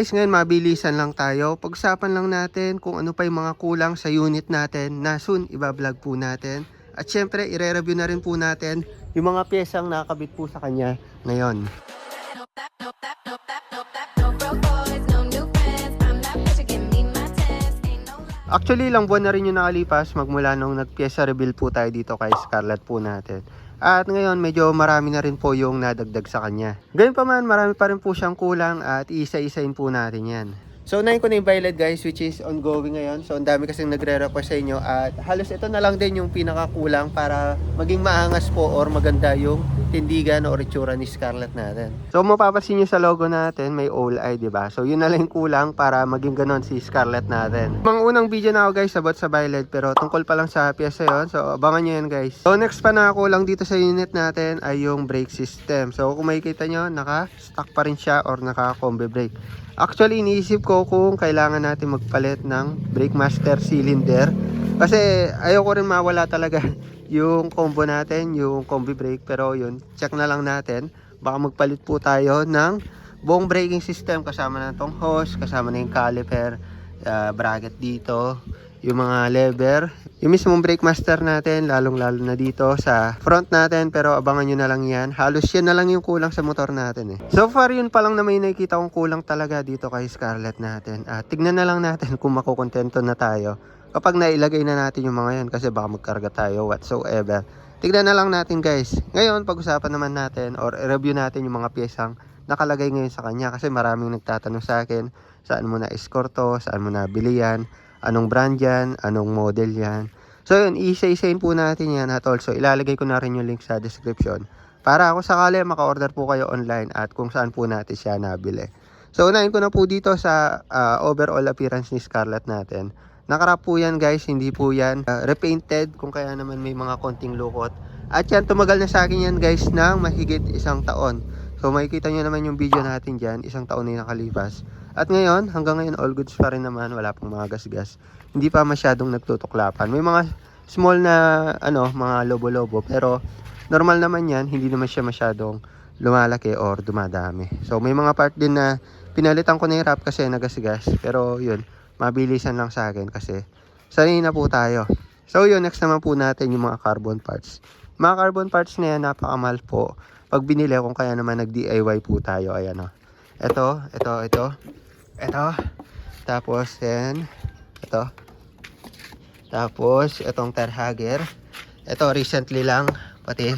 Guys, ngayon mabilisan lang tayo. Pag-usapan lang natin kung ano pa yung mga kulang sa unit natin na soon ibablog po natin. At syempre, ire-review na rin po natin yung mga piyesang nakakabit po sa kanya ngayon. Actually, ilang buwan na rin yung nakalipas magmula nung nag-pyesa reveal po tayo dito kay Scarlett po natin. At ngayon, medyo marami na rin po yung nadagdag sa kanya. Gayun pa man, marami pa rin po siyang kulang at isa-isain po natin yan. So, unahin ko na yung violet guys, which is ongoing ngayon. So, ang dami kasing nagre-request sa inyo. At halos ito na lang din yung pinakakulang para maging maangas po or maganda yung tindigan o itsura ni Scarlett natin. So, mapapansin nyo sa logo natin, may all eye, diba? So, yun na lang yung kulang para maging ganon si Scarlett natin. Mga unang video na ako guys about sa violet, pero tungkol pa lang sa pyesa yun. So, abangan nyo yan guys. So, next pa na kulang dito sa unit natin ay yung brake system. So, kung makikita nyo, naka-stock pa rin siya or naka-combi brake. Actually, iniisip ko kung kailangan natin magpalit ng brake master cylinder. Kasi ayoko rin mawala talaga yung combo natin, yung combi brake. Pero yun, check na lang natin. Baka magpalit po tayo ng buong braking system. Kasama na itong hose, kasama na yung caliper, bracket dito, yung mga lever. Yung mismong brake master natin, lalong-lalo na dito sa front natin. Pero abangan nyo na lang yan. Halos yan na lang yung kulang sa motor natin eh. So far, yun pa lang na may nakikita kong kulang talaga dito kay Scarlett natin. Tignan na lang natin kung makukontento na tayo kapag nailagay na natin yung mga yan. Kasi baka magkarga tayo whatsoever. Tignan na lang natin guys. Ngayon, pag-usapan naman natin or review natin yung mga piyesang nakalagay ngayon sa kanya. Kasi maraming nagtatanong sa akin, saan mo na score to, saan mo na bili yan, anong brand yan, anong model yan. So yun, isa-isain po natin yan at also ilalagay ko na rin yung link sa description para kung sakali maka-order po kayo online at kung saan po natin siya nabili. So unahin ko na po dito sa overall appearance ni Scarlett natin. Nakarap po yan guys, hindi po yan repainted kung kaya naman may mga konting lukot. At yan, tumagal na sa akin yan guys ng mahigit 1 taon. So makikita nyo naman yung video natin dyan, 1 taon na nakalipas. At ngayon, hanggang ngayon all goods pa rin naman, wala pang mga gasgas. Hindi pa masyadong nagtutuklapan. May mga small na mga lobo-lobo, pero normal naman yan, hindi naman siya masyadong lumalaki or dumadami. So may mga part din na pinalitan ko na yung wrap kasi nagasgas, pero yun, mabilisan lang sa akin kasi sanay na po tayo. So yun, next naman po natin yung mga carbon parts. Mga carbon parts na yan, napakamahal po pag binili, kung kaya naman nag-DIY po tayo. Ayan o. Ito. Tapos yan. Ito. Tapos itong Terhager. Ito recently lang. Pati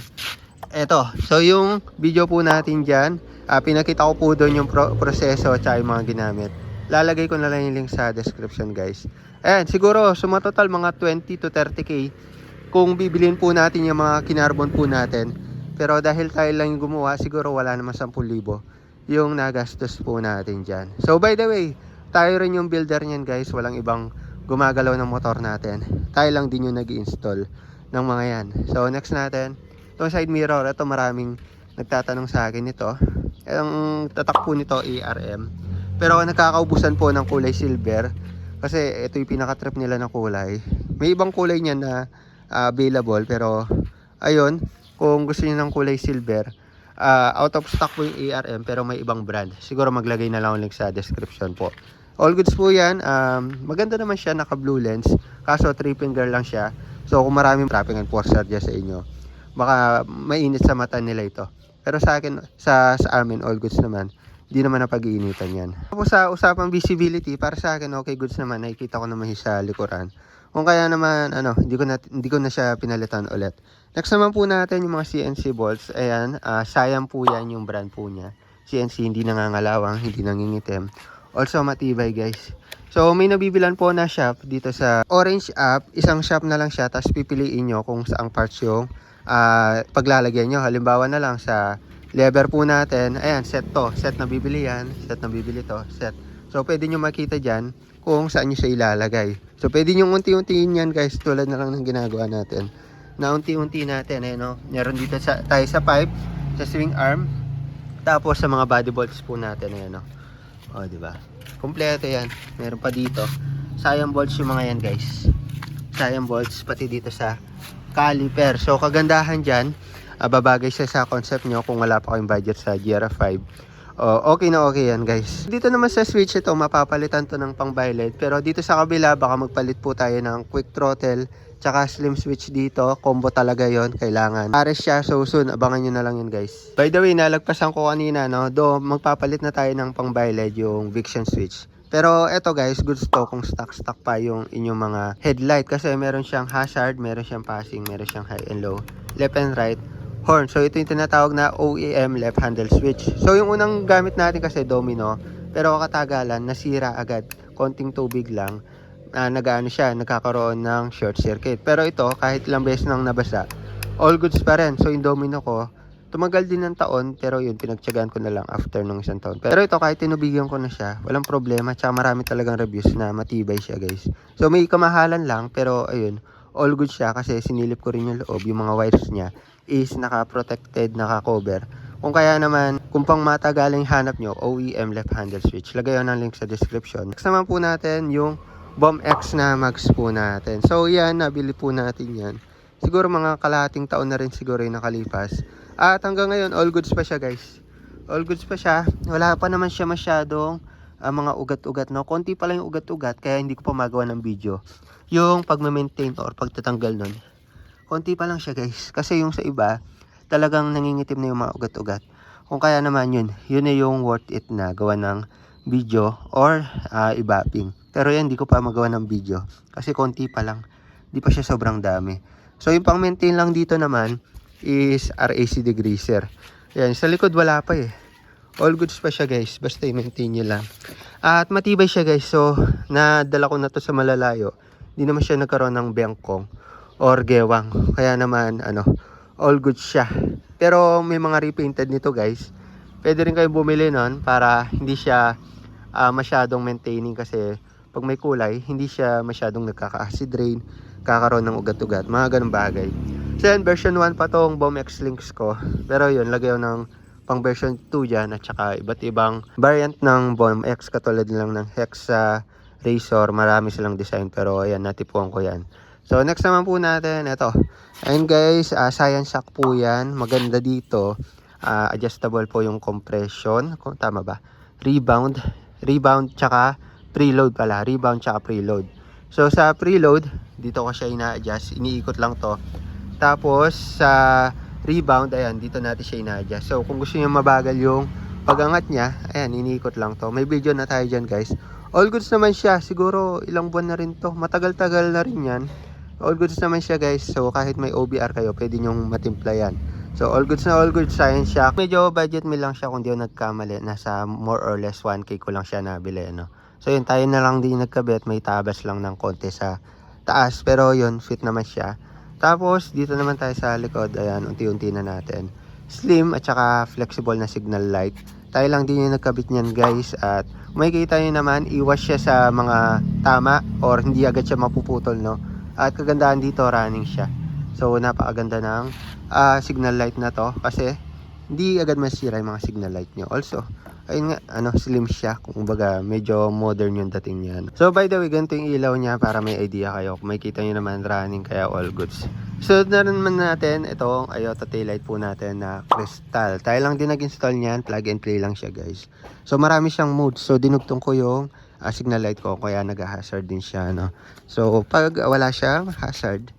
ito. So yung video po natin dyan, pinakita ko po doon yung proseso at yung mga ginamit. Lalagay ko na lang yung link sa description guys. Ayan, siguro sumatotal mga 20 to 30k kung bibilin po natin yung mga kinarbon po natin. Pero dahil tayo lang yung gumawa, siguro wala naman 10,000 yung nagastos po natin dyan. So by the way, tayo rin yung builder niyan guys. Walang ibang gumagalaw ng motor natin. Tayo lang din yung nag-install ng mga yan. So next natin, itong side mirror. Ito maraming nagtatanong sa akin ito. Ang tatak po nito ARM. Pero nakakaubusan po ng kulay silver. Kasi ito yung pinaka-trip nila na kulay. May ibang kulay niyan na available. Pero ayun, kung gusto niyo ng kulay silver, out of stock po yung ARM pero may ibang brand. Siguro maglagay na lang ang link sa description po. All goods po yan. Maganda naman siya, naka blue lens. Kaso 3 finger lang siya. So kung maraming trapping and forcer dyan sa inyo, baka mainit sa mata nila ito. Pero sa akin, sa amin, all goods naman. Hindi naman napag-iinitan yan. Tapos sa usapang visibility, para sa akin, okay goods naman. Nakikita ko naman siya sa likuran. Kung kaya naman, hindi ko na siya pinalitan ulit. Next naman po natin yung mga CNC bolts. Ayan, Siam po yan yung brand po niya. CNC, hindi nangangalawang, hindi nangingitim. Also matibay guys. So may nabibilan po na shop dito sa Orange app. Isang shop na lang siya, tapos pipiliin nyo kung saang parts yung paglalagyan nyo. Halimbawa na lang sa lever po natin. Ayan, set to. Set na bibili yan. Set na bibili to. Set. So pwede nyo makita dyan kung saan nyo siya ilalagay. So pwede nyo unti-untiin yan guys. Tulad na lang ng ginagawa natin. Na unti-unti natin. Ayan, meron dito tayo sa pipe, sa swing arm. Tapos sa mga body bolts po natin. Ayan, o, diba? Kompleto yan. Meron pa dito. Siam bolts yung mga yan guys. Siam bolts pati dito sa caliper. So kagandahan dyan, babagay siya sa concept nyo kung wala pa kayong budget sa GR5 Oh, okay na okay yan guys. Dito naman sa switch ito, mapapalitan to ng pang violet. Pero dito sa kabila, baka magpalit po tayo ng quick throttle. Tsaka slim switch dito. Combo talaga yon kailangan. Pares siya, so soon. Abangan nyo na lang yun guys. By the way, nalagpasan ko kanina, no? Do, magpapalit na tayo ng pang violet yung Vixion switch. Pero eto guys, goods to kung stock pa yung inyong mga headlight. Kasi meron siyang hazard, meron siyang passing, meron siyang high and low, left and right horn. So ito yung tinatawag na OEM left handle switch. So yung unang gamit natin kasi domino, pero katagalan nasira agad. Konting tubig lang, nagaano siya, nagkakaroon ng short circuit. Pero ito kahit ilang beses nang nabasa, all goods pa rin. So yung domino ko, tumagal din ng taon, pero yun pinagtiyagaan ko na lang after ng isang taon. Pero ito kahit tinubigyan ko na siya, walang problema. Tsaka marami talagang reviews na matibay siya guys. So may kamahalan lang, pero ayun, all good siya kasi sinilip ko rin yung loob, yung mga wires niya is naka-protected, naka-cover. Kung kaya naman, kung pang matagaling hanap nyo, OEM left handle switch. Lagay ko ng link sa description. Next naman po natin yung Bomb X na mags po natin. So yan, nabili po natin yan. Siguro mga kalahating taon na rin siguro yung nakalipas. At hanggang ngayon, all goods pa siya guys. All goods pa siya. Wala pa naman siya masyadong mga ugat-ugat. No? Konti pa lang yung ugat-ugat, kaya hindi ko pa magawa ng video. Yung pag-maintain or pagtatanggal nun. Konti pa lang siya guys. Kasi yung sa iba, talagang nangingitim na yung mga ugat-ugat. Kung kaya naman yun na yung worth it na gawa ng video or ibapping. Pero yan, di ko pa magawa ng video. Kasi konti pa lang. Di pa siya sobrang dami. So yung pang maintain lang dito naman is RAC degreaser. Yan, sa likod wala pa eh. All goods pa siya guys. Basta i-maintain nyo lang. At matibay siya guys. So nadala ko na to sa malalayo. Di naman siya nagkaroon ng bengkong or gewang. Kaya naman all good siya. Pero may mga repainted nito guys. Pwede rin kayo bumili nun para hindi siya masyadong maintaining kasi pag may kulay, hindi siya masyadong nagkaka-acid rain, kakaroon ng ugat-ugat, mga ganun bagay. So yan, version 1 pa tong Bomb X links ko. Pero yun, lagay ng pang version 2 dyan at saka iba't ibang variant ng Bomb X katulad lang ng Hexa, Razor, marami silang design pero ayan, natipuan ko yan. So next naman po natin, ito. Ayun guys, Science Shock po yan. Maganda dito. Adjustable po yung compression. Kung tama ba? Rebound tsaka preload pala. Rebound tsaka preload. So sa preload, dito ko siya ina-adjust. Iniikot lang to. Tapos sa rebound, ayan, dito natin siya ina-adjust. So kung gusto niyo mabagal yung pag-angat niya, ayan, iniikot lang to. May video na tayo dyan guys. All goods naman siya. Siguro ilang buwan na rin to. Matagal-tagal na rin yan. All goods naman siya guys. So kahit may OBR kayo, pwede nyong matimpla yan. So all goods na all goods. Science Shock. Medyo budget meal lang siya kung di ako nagkamali. Nasa more or less 1K ko lang siya nabili. So yun, tayo na lang din nagkabit. May tabas lang ng konti sa taas. Pero yun, fit naman siya. Tapos dito naman tayo sa likod. Ayan, unti-unti na natin. Slim at saka flexible na signal light. Tayo lang din yung nagkabit niyan guys. At makikita nyo naman, iwas siya sa mga tama or hindi agad siya mapuputol, no? At kagandahan dito, running siya. So napakaganda ng signal light na to kasi hindi agad masira yung mga signal light nyo. Also, ayun nga, slim siya. Kung baga, medyo modern yung dating niyan. So by the way, ganito yung ilaw niya para may idea kayo. Kung makikita nyo naman, running kaya all goods. So na naman natin, itong IOTA taillight po natin na crystal. Tayo lang din nag-install niyan, plug and play lang siya guys. So marami siyang modes. So dinugtong ko yung signal light ko, kaya nag-hazard din siya, no? So pag wala siyang hazard,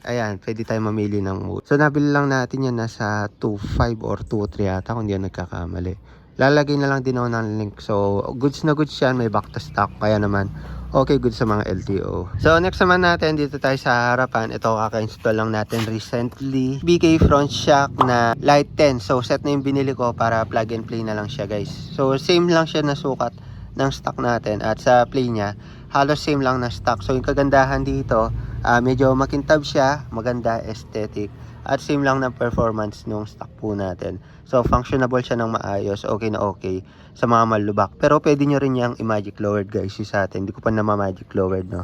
ayan, pwede tayo mamili ng mode. So nabili lang natin yan nasa 2.5 or 2.3 yata kung di ako nagkakamali. Lalagay na lang din ako ng link. So goods na goods yan, may back to stock, kaya naman okay, good sa mga LTO. So next naman natin, dito tayo sa harapan. Ito kaka-install lang natin recently. BK front shock na light 10. So set na yung binili ko para plug and play na lang siya guys. So same lang siya na sukat ng stock natin. At sa play niya, halos same lang na stock. So yung kagandahan dito, medyo makintab siya, maganda, aesthetic. At same lang ng performance nung stock po natin. So functionable siya ng maayos, okay na okay sa mga malubak. Pero pwede nyo rin yung i-magic lowered guys yung sa atin. Hindi ko pa na-magic lowered, no.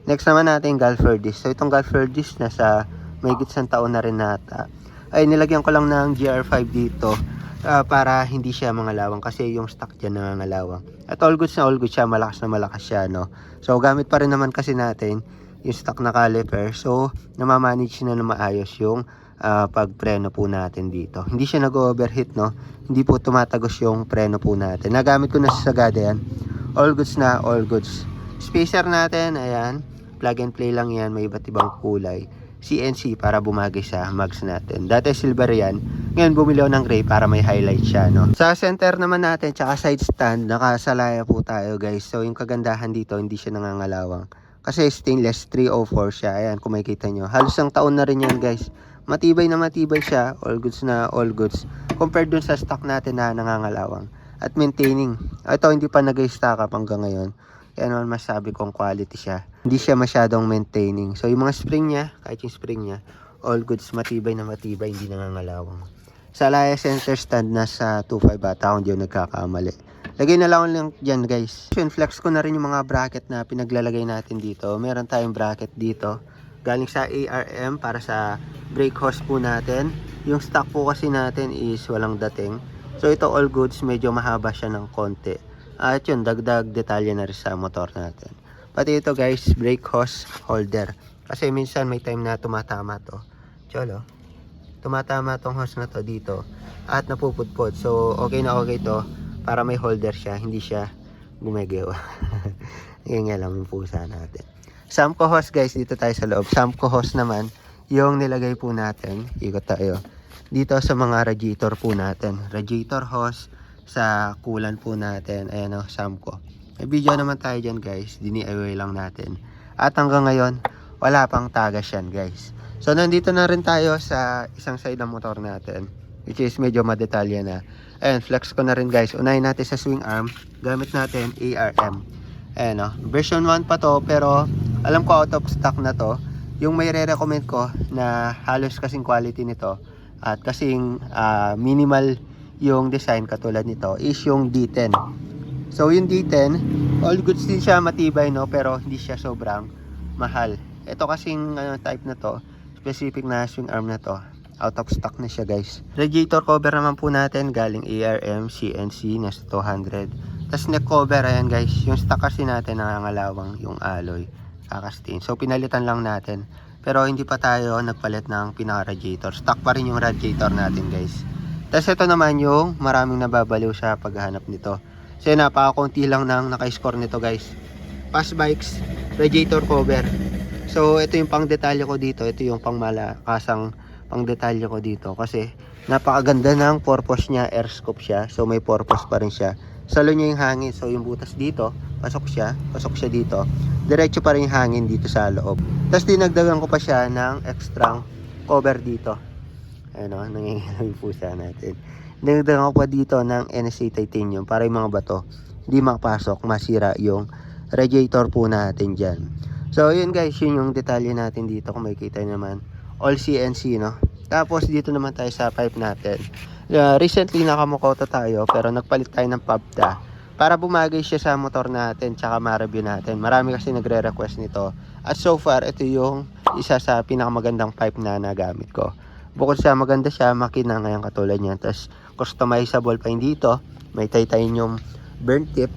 Next naman natin Gulfer disc. So itong Gulfer disc nasa may gitsang taon na rin nata. Ay nilagyan ko lang ng GR5 dito para hindi siya mangalawang kasi yung stock dyan nangangalawang. At all goods na all goods siya, malakas na malakas siya, no. So gamit pa rin naman kasi natin yung stock na caliper. So namamanage na maayos yung pag preno po natin dito. Hindi siya nag-overheat, no? Hindi po tumatagos yung preno po natin. Nagamit ko na sa Sagada yan. All goods na, all goods. Spacer natin, ayan. Plug and play lang yan. May iba't ibang kulay. CNC para bumagay sa mags natin. Dati silver yan. Ngayon bumili ako ng gray para may highlight siya, no? Sa center naman natin, tsaka side stand, nakasalaya po tayo, guys. So yung kagandahan dito, hindi siya nangangalawang. Kasi stainless 304 siya. Ayan, kung makikita nyo. Halos ang taon na rin yan, guys. Matibay na matibay siya. All goods na all goods. Compared dun sa stock natin na nangangalawang. At maintaining. Ito, hindi pa nag-stock up hanggang ngayon. Kaya naman masabi kong quality siya. Hindi siya masyadong maintaining. So yung mga spring niya, kahit yung spring niya, all goods, matibay na matibay, hindi nangangalawang. Sa Alaya center stand, nasa 2.5 bata kung di yung nagkakamali. Lagay na lang dyan, guys. Yun, flex ko na rin yung mga bracket na pinaglalagay natin dito. Meron tayong bracket dito. Galing sa ARM para sa brake hose po natin. Yung stock po kasi natin is walang dating. So ito all goods, medyo mahaba siya ng konti. At yun, dagdag detalye na rin sa motor natin. Pati ito, guys, brake hose holder. Kasi minsan may time na tumatama to. Cholo. Tumatama tong hose na to dito. At napupudpod. So okay na okay to. Para may holder siya. Hindi siya gumegewa. Yan nga lang yung pusa natin. Samco hose, guys. Dito tayo sa loob. Samco hose naman. Yung nilagay po natin. Ikot tayo. Dito sa mga radiator po natin. Radiator hose. Sa kulan po natin. Ayan o, Samco. May video naman tayo dyan, guys. Dini-away lang natin. At hanggang ngayon, wala pang tagas yan, guys. So nandito na rin tayo sa isang side ng motor natin, which is medyo madetalya na. Ayan, flex ko na rin, guys. Unahin natin sa swing arm. Gamit natin ARM. Ayan o, version 1 pa to, pero alam ko out of stock na to. Yung may re-recommend ko na halos kasing quality nito at kasing minimal yung design katulad nito is yung D10. So yung D10, all goods din siya, matibay, no, pero hindi siya sobrang mahal. Ito kasing type na to, specific na swing arm na to, out of stock na siya, guys. Radiator cover naman po natin galing ARM CNC, nasa 200. Tas neck cover, ayan, guys, yung stock kasi natin nangangalawang yung alloy, kakastain. So pinalitan lang natin, pero hindi pa tayo nagpalit ng pinaka radiator. Stock pa rin yung radiator natin, guys. Tapos ito naman yung maraming nababaliw sa paghahanap nito. So napakakunti lang nang naka-score nito, guys. Fast bikes, radiator cover. So ito yung pang detalye ko dito. Ito yung pang malakasang pang detalye ko dito. Kasi napakaganda ng purpose niya. Air scoop siya. So may purpose pa rin siya. Salo niya yung hangin. So yung butas dito, pasok siya dito. Diretso pa rin yung hangin dito sa loob. Tapos dinagdagan ko pa siya ng extra cover dito. Ano, nangingilang yung pusa natin. Nagdagan ko pa dito ng NSA titanium para yung mga bato hindi makapasok, masira yung radiator po natin dyan. So yun, guys, yun yung detalye natin dito. Kung makikita naman, all CNC, no? Tapos dito naman tayo sa pipe natin. Recently nakamukoto tayo, pero nagpalit tayo ng pabda para bumagay siya sa motor natin, tsaka ma-review natin. Marami kasi nagre-request nito. At so far, ito yung isa sa pinakamagandang pipe na nagamit ko. Bukod sa maganda siya, makina ngayon katulad niya. Tapos customizable pa yung dito. May titanium burn tip.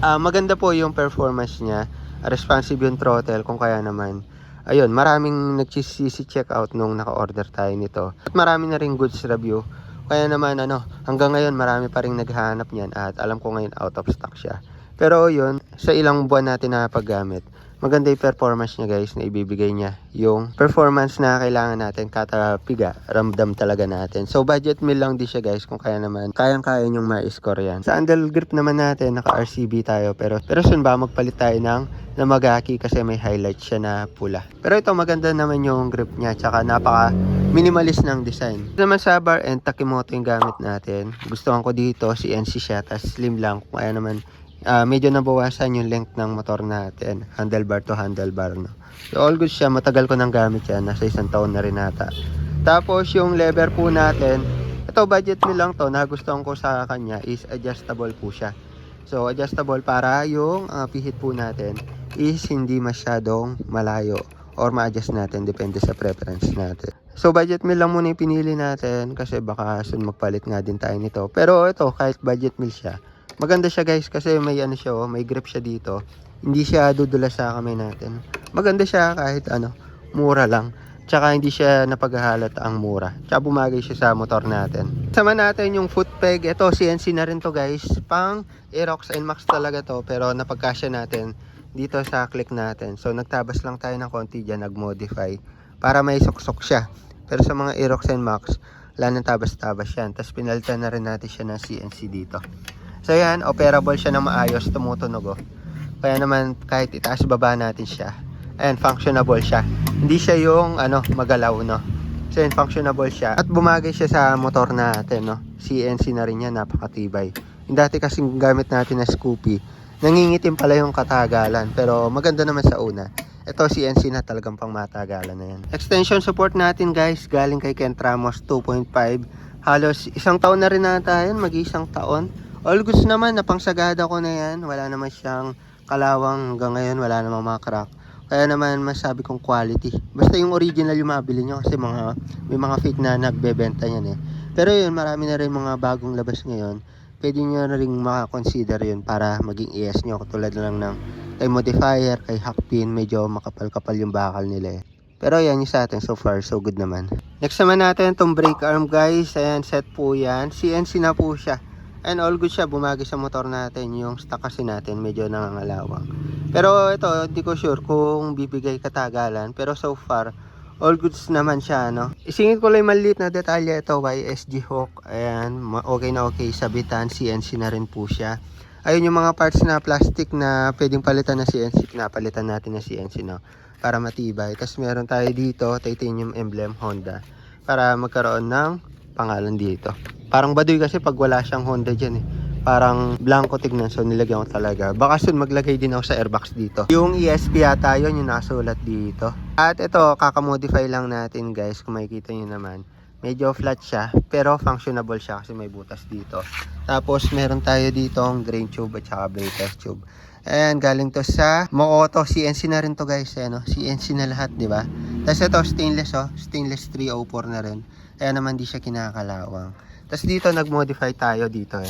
Maganda po yung performance niya. Responsive yung throttle kung kaya naman. Ayun, maraming nagsisisi check out nung naka-order tayo nito. At marami na rin goods review. Kaya naman hanggang ngayon marami pa rin naghahanap niyan. At alam ko ngayon out of stock siya. Pero yun, sa ilang buwan natin na paggamit, maganda yung performance niya, guys, na ibibigay niya. Yung performance na kailangan natin, katapiga, ramdam talaga natin. So budget meal lang din siya, guys, kung kaya naman, kayang-kaya nyong ma-score yan. Sa handle grip naman natin, naka-RCB tayo, pero soon ba magpalit tayo ng Namagaki kasi may highlight siya na pula. Pero ito, maganda naman yung grip niya, tsaka napaka minimalist ng design. Ito naman sa bar and Takimoto yung gamit natin. Gustuhan ko dito, CNC siya, tas slim lang, kung kaya naman medyo nabawasan yung length ng motor natin, handlebar to handlebar, no? So all good siya, matagal ko nang gamit yan, nasa 1 taon na rin ata. Tapos yung lever po natin, ito budget meal lang to, nagustuhan ko sa kanya is adjustable po siya. So adjustable para yung pihit po natin is hindi masyadong malayo or ma-adjust natin, depende sa preference natin. So budget meal lang muna yung pinili natin kasi baka soon magpalit nga din tayo nito. Pero ito, kahit budget meal siya, maganda siya, guys, kasi may siya, may grip siya dito. Hindi siya dudulas sa kamay natin. Maganda siya kahit mura lang. Tsaka hindi siya napaghahalata ang mura. Tsaka bumagay siya sa motor natin. Sama natin yung foot peg. Ito CNC na rin to guys. Pang Aerox NMAX talaga to. Pero napagkasya natin dito sa click natin. So nagtabas lang tayo ng konti dyan. Nag-modify. Para may suksok siya. Pero sa mga Aerox NMAX, wala nang tabas-tabas yan. Tapos pinalitan na rin natin siya ng CNC dito. So yan, operable siya na maayos. Tumutunog oh. Kaya naman kahit itaas baba natin siya. And functionable siya. Hindi siya yung magalaw no. So yun, functionable siya. At bumagay siya sa motor natin no. CNC na rin yan, napakatibay. Yung dati kasing gamit natin na Scoopy, nangingitim pala yung katagalan. Pero maganda naman sa una. Ito CNC na talagang pang matagalan na yan. Extension support natin guys, galing kay Kent Ramos 2.5. Halos isang taon na rin nata yan, mag-isang taon. All goods naman, napangsagada ko na yan. Wala naman siyang kalawang hanggang ngayon, wala namang mga crack. Kaya naman masabi kong quality. Basta yung original yung mabili nyo kasi may mga fake na nagbebenta yan eh. Pero yun, marami na rin mga bagong labas ngayon. Pwede nyo na rin makakonsider yun para maging ES nyo. Katulad na lang ng kay modifier, kay hackpin, medyo makapal-kapal yung bakal nila eh. Pero yan yung sa atin, so far so good naman. Next naman natin itong brake arm guys. Ayan, set po yan. CNC na po siya. And all good siya, bumagi sa motor natin. Yung stock kasi natin medyo nangangalawang. Pero ito, hindi ko sure kung bibigay katagalan. Pero so far, all goods naman siya, no? Isingit ko lang yung maliit na detalye. Ito, YSG hook. Ayan, okay na okay. Sabitan, CNC na rin po siya. Ayun yung mga parts na plastic na pwedeng palitan na CNC. Pinapalitan natin na CNC, no? Para matibay. Tapos meron tayo dito, titanium emblem Honda. Para magkaroon ng pangalan dito. Parang baduy kasi pag wala siyang Honda dyan eh. Parang blanco tignan, so nilagyan ko talaga. Baka soon maglagay din ako sa airbox dito. Yung ESP yata yun, yung nasulat dito. At ito, kakamodify lang natin guys, kung makikita nyo naman. Medyo flat siya, pero functionable siya kasi may butas dito. Tapos meron tayo dito ang drain tube at saka brake test tube. Ayan, galing to sa Mokoto. CNC na rin to guys, eh, no? CNC na lahat, di ba? Tapos ito, stainless oh. Stainless 304 na rin. Kaya naman di siya kinakalawang. Tapos dito, nag-modify tayo dito eh.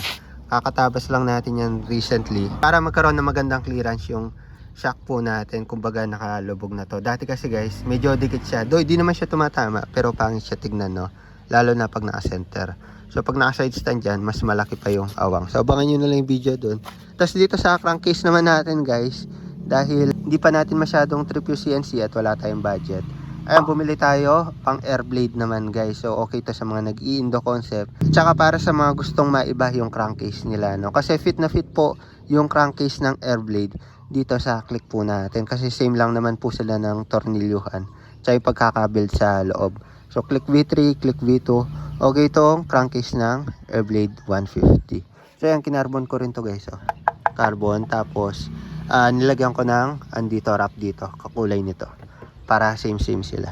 Kakatabas lang natin yan recently para magkaroon ng magandang clearance yung shock po natin. Kumbaga nakalubog na to. Dati kasi guys, medyo dikit siya. Though di naman siya tumatama, pero pangit siya tignan no. Lalo na pag naka-center. So pag naka-side stand dyan, mas malaki pa yung awang. So abangan nyo na lang yung video dun. Tapos dito sa crankcase naman natin guys, dahil hindi pa natin masyadong trip yung CNC at wala tayong budget. Ayan, bumili tayo pang air blade naman guys. So okay to sa mga nag-i-indo concept. Tsaka para sa mga gustong maiba yung crankcase nila no. Kasi fit na fit po yung crankcase ng air blade dito sa click po natin. Kasi same lang naman po sila ng tornilyuhan. Tsaka yung pagkakabuild sa loob. So click V3, click V2. Okay itong crankcase ng air blade 150. So yan, kinarbon ko rin to guys. Oh. Carbon. Tapos nilagyan ko ng andito wrap dito. Kakulay nito. Para same sila.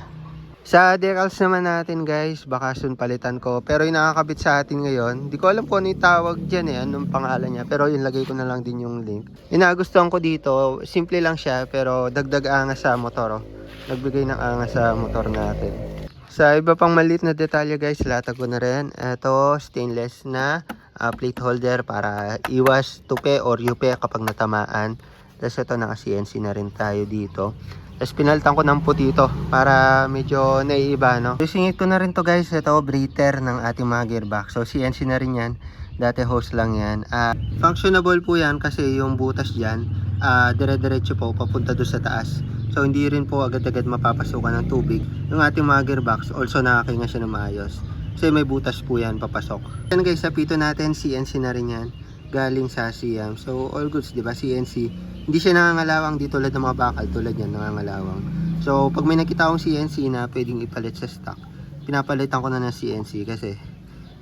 Sa decals naman natin guys, baka soon palitan ko. Pero yung nakakabit sa atin ngayon, hindi ko alam kung ano yung tawag dyan eh, anong pangalan niya. Pero yun, lagay ko na lang din yung link. Yung nagustuhan ko dito, simple lang siya, pero dagdag angas sa motor. Oh. Nagbigay ng angas sa motor natin. Sa iba pang maliit na detalye guys, latag ko na rin. Ito, stainless na plate holder para iwas tupe or yupe kapag natamaan. Tapos ito, naka-CNC na rin tayo dito. Tapos pinalitan ko ng puti ito para medyo naiiba, no? Singit ko na rin to guys. Ito, breather ng ating mga gearbox. So, CNC na rin yan. Dati hose lang yan. Functionable po yan kasi yung butas dyan, dire-diretso po papunta doon sa taas. So, hindi rin po agad-agad mapapasukan ng tubig. Yung ating mga gearbox, also nakakinga siya na maayos. Kasi may butas po yan papasok. Yan guys, sa pito natin, CNC na rin yan. Galing sa Siam. So, all goods, di ba? CNC. Hindi siya nangangalawang di tulad ng mga bakal. Tulad yan, nangangalawang. So, pag may nakita akong CNC na pwedeng ipalit sa stock, pinapalitan ko na ng CNC kasi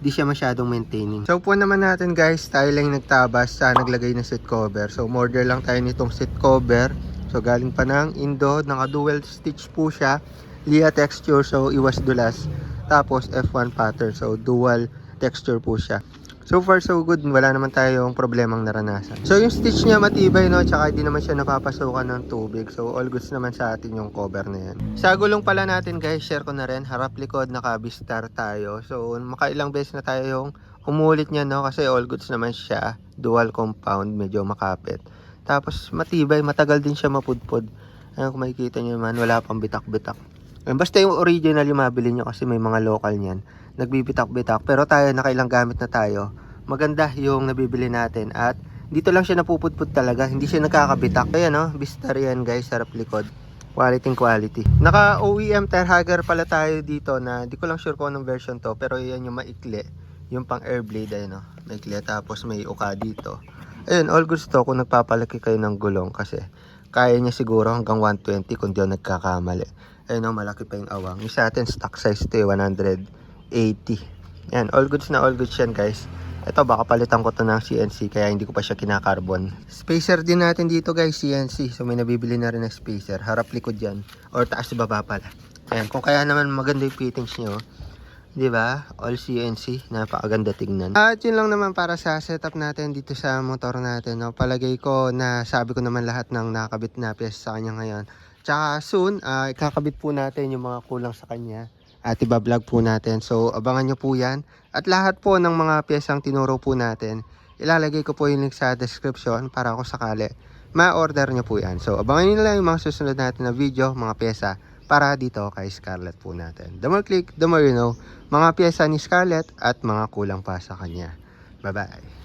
di siya masyadong maintaining. So, po naman natin guys, tayo lang nagtabas sa naglagay ng seat cover. So, order lang tayo nitong seat cover. So, galing pa ng Indo. Naka-dual stitch po siya. Lia texture, so iwas dulas. Tapos, F1 pattern. So, dual texture po siya. So far so good, wala naman tayong problemang naranasan. So yung stitch niya matibay no, tsaka hindi naman siya napapasukan ng tubig. So all goods naman sa atin yung cover na yan. Sa gulong pala natin guys, share ko na rin, harap likod naka-Vistar tayo. So makailang beses na tayo yung umulit niya no, kasi all goods naman siya, dual compound, medyo makapit. Tapos matibay, matagal din siya mapudpod. Ayun kung makikita nyo naman, wala pang bitak-bitak. Basta yung original yung mabili nyo kasi may mga local niyan. Nagbibitak-bitak. Pero tayo, nakailang gamit na tayo. Maganda yung nabibili natin. At dito lang siya napuputput talaga. Hindi siya nakakabitak. Kaya no, Vistar yan guys, sarap likod. Quality quality. Naka OEM tire hugger pala tayo dito na di ko lang sure kung anong version to. Pero yan yung maikli. Yung pang air blade ay no. Maikli. Tapos may uka dito. Ayun, all goods to kung nagpapalaki kayo ng gulong kasi kaya niya siguro hanggang 120 kung di ako nagkakamali. Ayun o, malaki pa yung awang. Yung sa atin, stock size to 180. Yan, all goods na all goods yan guys. Ito, baka palitan ko to ng CNC kaya hindi ko pa siya kinakarbon. Spacer din natin dito guys, CNC. So may nabibili na rin na spacer. Harap likod yan. Or taas baba pala. Ayan, kung kaya naman maganda yung fittings nyo. Di ba? All CNC. Napakaganda tingnan. At yun lang naman para sa setup natin dito sa motor natin. No? Palagay ko na sabi ko naman lahat ng nakabit na pyesa sa kanya ngayon. Tsaka soon, ikakabit po natin yung mga kulang sa kanya. At iba-vlog po natin. So, abangan nyo po yan. At lahat po ng mga pyesang tinuro po natin, ilalagay ko po yung link sa description para kung sakali ma-order nyo po yan. So, abangan nyo lang yung mga susunod natin na video, mga pyesa, para dito kay Scarlett po natin. The more click, the more you know, mga pyesa ni Scarlett at mga kulang pa sa kanya. Bye-bye!